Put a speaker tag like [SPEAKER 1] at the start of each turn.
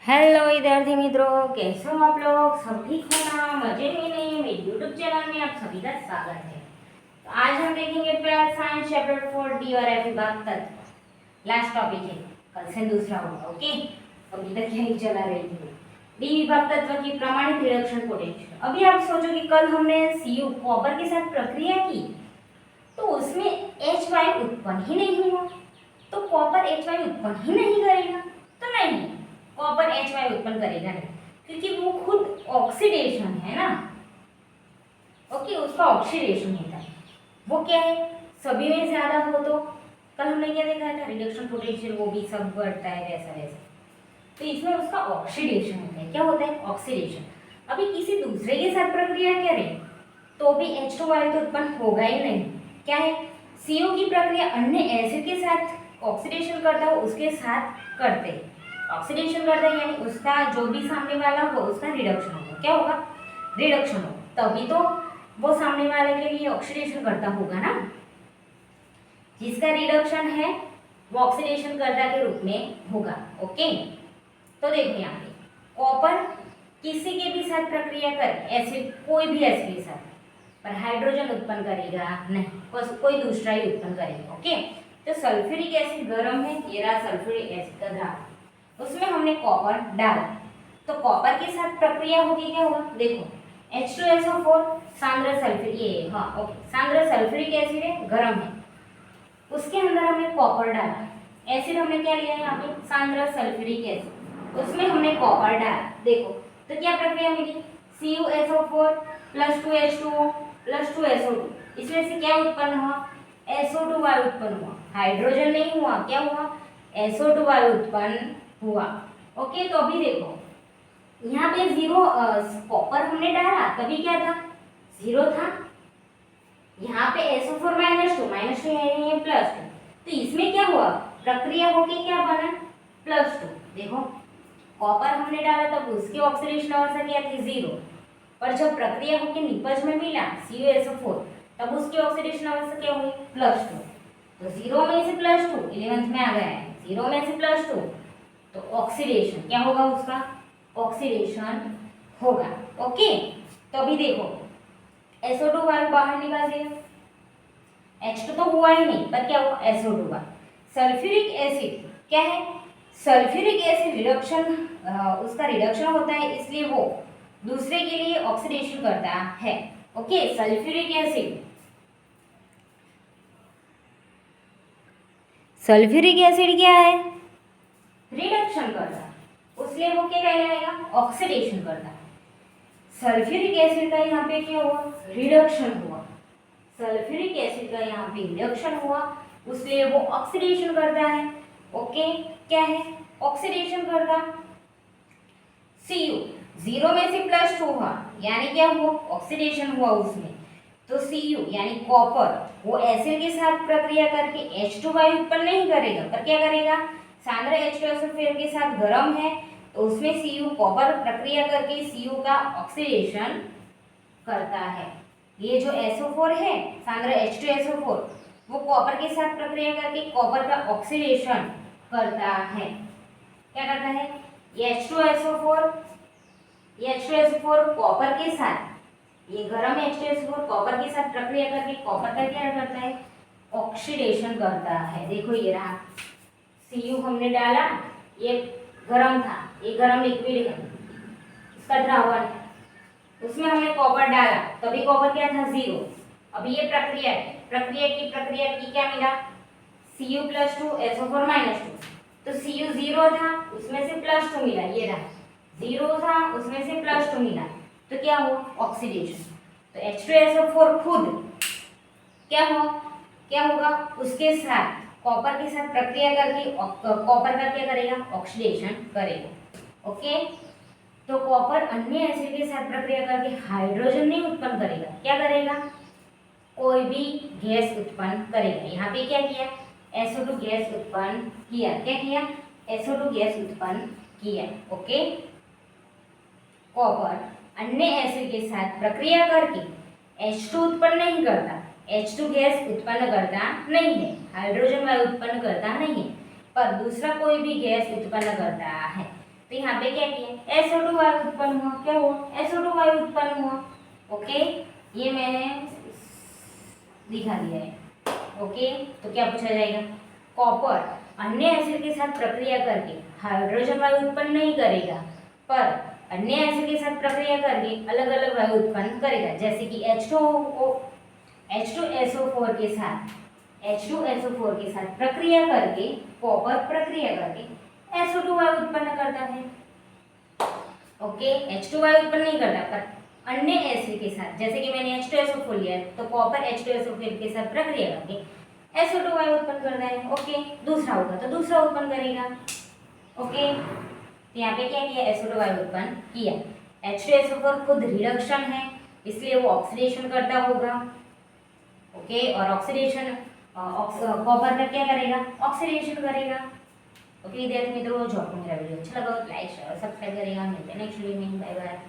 [SPEAKER 1] Hello विद्यार्थी मित्रों, कैसे हो आप लोग? सब ठीक हो ना? मजे में नहीं? मेरे यूट्यूब चैनल में आप सभी का स्वागत है। तो आज हम देखेंगे ट्वेल्थ साइंस चैप्टर 4 डी और एफ विभाग तत्व। लास्ट टॉपिक है, कल से दूसरा होगा। ओके, अभी तक यही चला रही है। डी विभाग तत्व की प्रमाणित रिडक्शन पोटेंशियल। अभी आप सोचो कि कल हमने सीयू कॉपर के साथ प्रक्रिया की तो उसमें एच वाई उत्पन्न ही नहीं हुआ, तो कॉपर एच वाई उत्पन्न ही नहीं करेगा। तो नहीं, कॉपर एच वाई उत्पन्न करेगा नहीं, क्योंकि वो खुद ऑक्सीडेशन है ना। ओके, उसका ऑक्सीडेशन होता है। वो क्या है, सभी में ज्यादा हो तो कल हमने क्या देखा था, रिडक्शन पोटेंशियल वो भी सब बढ़ता है वैसा वैसा। तो इसमें उसका ऑक्सीडेशन होता है। क्या होता है? ऑक्सीडेशन। अभी किसी दूसरे के साथ प्रक्रिया करें तो भी H2 तो उत्पन्न होगा ही नहीं। क्या है, CO की प्रक्रिया अन्य एसिड के साथ ऑक्सीडेशन करता हो उसके साथ करते, ऑक्सीडेशन करता है यानी उसका जो भी सामने वाला हो उसका रिडक्शन होगा। क्या होगा? रिडक्शन हो, तभी तो वो सामने वाले के लिए ऑक्सीडेशन करता होगा ना। जिसका रिडक्शन है वो ऑक्सीडेशन कर्ता के रूप में होगा। ओके, तो देखो यहाँ पे कॉपर किसी के भी साथ प्रक्रिया कर, एसिड कोई भी एसिड के साथ, पर हाइड्रोजन उत्पन्न करेगा नहीं, बस कोई दूसरा ही उत्पन्न करेगा। ओके, तो सल्फ्यूरिक एसिड गर्म है, ये रहा सल्फ्यूरिक एसिड का द्रावण, उसमें हमने कॉपर डाला तो कॉपर के साथ प्रक्रिया होगी। क्या होगा? देखो H2SO4 सांद्र सल्फ्यूरिक, ये हाँ ओके, सांद्र सल्फ्यूरिक एसिड है, गर्म है, उसके अंदर हमने कॉपर डाला। एसिड हमने क्या लिया है यहाँ पे? सांद्र सल्फ्यूरिक एसिड, उसमें हमने कॉपर डाला। देखो तो क्या प्रक्रिया मिली? CuSO4 plus 2H2O plus 2SO2, इसमें से क्या उत्पन्न हुआ? SO2 वायु उत्पन्न हुआ, हाइड्रोजन नहीं हुआ। क्या हुआ? SO2 वायु उत्पन्न हुआ। ओके, तो अभी देखो यहाँ पे जीरो कॉपर हमने डाला तभी क्या था? जीरो था। यहाँ पे SO4 -2 यानी +2, तो इसमें क्या हुआ? प्रक्रिया होके क्या बना? +2। देखो कॉपर हमने डाला तब उसकी ऑक्सीडेशन अवस्था क्या थी? 0, पर जब प्रक्रिया होके निपज में मिला CuSO4 तब उसकी ऑक्सीडेशन अवस्था क्या हुई? +2। तो 0 में से +2 11th में आ गया है, 0 में से +2 तो ऑक्सीडेशन क्या होगा? उसका ऑक्सीडेशन होगा। ओके, तो अभी देखो SO2 वायु बाहर निकाल दिया, H2 तो हुआ ही नहीं, पर क्या हुआ? SO2 हुआ। सल्फ्यूरिक एसिड क्या है? सल्फ्यूरिक एसिड रिडक्शन, उसका रिडक्शन होता है, इसलिए वो दूसरे के लिए ऑक्सीडेशन करता है। Okay, sulphuric acid, sulphuric acid क्या है? रिडक्शन करता, उसलिए वो क्या कहलाएगा? ऑक्सीडेशन करता है। सल्फ्यूरिक एसिड का यहाँ पे क्या हुआ? रिडक्शन हुआ। सल्फ्यूरिक एसिड का यहाँ पे रिडक्शन हुआ, इसलिए वो ऑक्सीडेशन करता है। ओके, क्या है? ऑक्सीडेशन करता। Cu 0 में से +2 हुआ, यानी क्या हुआ? ऑक्सीडेशन हुआ उसमें, तो Cu यानी कॉपर वो एसिड के साथ प्रक्रिया करके H2 वायु उत्पन्न नहीं करेगा, पर क्या करेगा? सांद्र H2SO4 के साथ गर्म है तो उसमें Cu कॉपर प्रक्रिया करके Cu का ऑक्सीडेशन करता है। ये जो SO4 है सांद्र H2SO4 वो कॉपर के साथ प्रक्रिया करके कॉपर का ऑक्सीडेशन करता है। क्या करता है? ये H2SO4 कॉपर के साथ, ये गर्म H2SO4 कॉपर के साथ प्रक्रिया करके कॉपर का क्या करता है? ऑक्सीडेशन करता है। देखो ये रहा Cu हमने डाला, ये गर्म था, ये गर्म लिक्विड है, इसका द्रावण है, उसमें हमने कॉपर डाला तभी कॉपर क्या था? 0। अभी ये प्रक्रिया है, प्रक्रिया की क्या मिला? Cu +2 SO4 -2, तो Cu 0 था उसमें से +2 मिला, ये रहा 0 था उसमें से +2 मिला, तो क्या हुआ? ऑक्सीडेशन। तो H2SO4 खुद क्या होगा? उसके साथ कॉपर के साथ प्रक्रिया करके कॉपर का क्या करेगा? ऑक्सीडेशन करेगा। ओके, तो कॉपर अन्य एसिड के साथ प्रक्रिया करके हाइड्रोजन नहीं उत्पन्न करेगा, क्या करेगा? कोई भी गैस उत्पन्न करेगा। यहाँ पे क्या किया? SO2 गैस उत्पन्न किया। क्या किया? SO2 गैस उत्पन्न किया। ओके, कॉपर अन्य एसिड के साथ प्रक्रिया करके H2 उत्पन्न नहीं करता, H2 गैस उत्पन्न करता नहीं है, हाइड्रोजन वायु उत्पन्न करता नहीं है, पर दूसरा कोई भी गैस उत्पन्न करता है। तो यहाँ पे क्या किया, SO2 वायु उत्पन्न हुआ। क्या हुआ, SO2 वायु उत्पन्न हुआ। ओके, ये मैंने दिखा दिया है। ओके, तो क्या पूछा जाएगा, कॉपर अन्य एसिड के साथ प्रक्रिया करके हाइड्रोजन वायु उत्पन्न नहीं करेगा, पर अन्य एसिड के साथ प्रक्रिया करके अलग अलग वायु उत्पन्न करेगा। जैसे कि H2SO4 के साथ प्रक्रिया करके, कॉपर प्रक्रिया करके SO2 वायु उत्पन्न करता है। ओके, H2 वायु उत्पन्न नहीं करता, पर अन्य एसिड के साथ, जैसे कि मैंने H2SO4 लिया है, तो कॉपर H2SO4 के साथ प्रक्रिया करके SO2 वायु उत्पन्न करता है। ओके, दूसरा होगा तो दूसरा उत्पन्न करेगा। ओके, तो यहाँ पे क्या किया, SO2 वायु उत्पन्न किया। H2SO4 खुद रिडक्शन है, इसलिए वो ऑक्सीडेशन करता होगा। ओके, और ऑक्सीडेशन कॉपर का क्या करेगा, ऑक्सीडेशन करेगा। ओके विद्यार्थी मित्रों, जो आपको मेरा वीडियो अच्छा लगा तो लाइक शेयर और सब्सक्राइब करेगा। मिलते हैं नेक्स्ट वीडियो में, बाय बाय।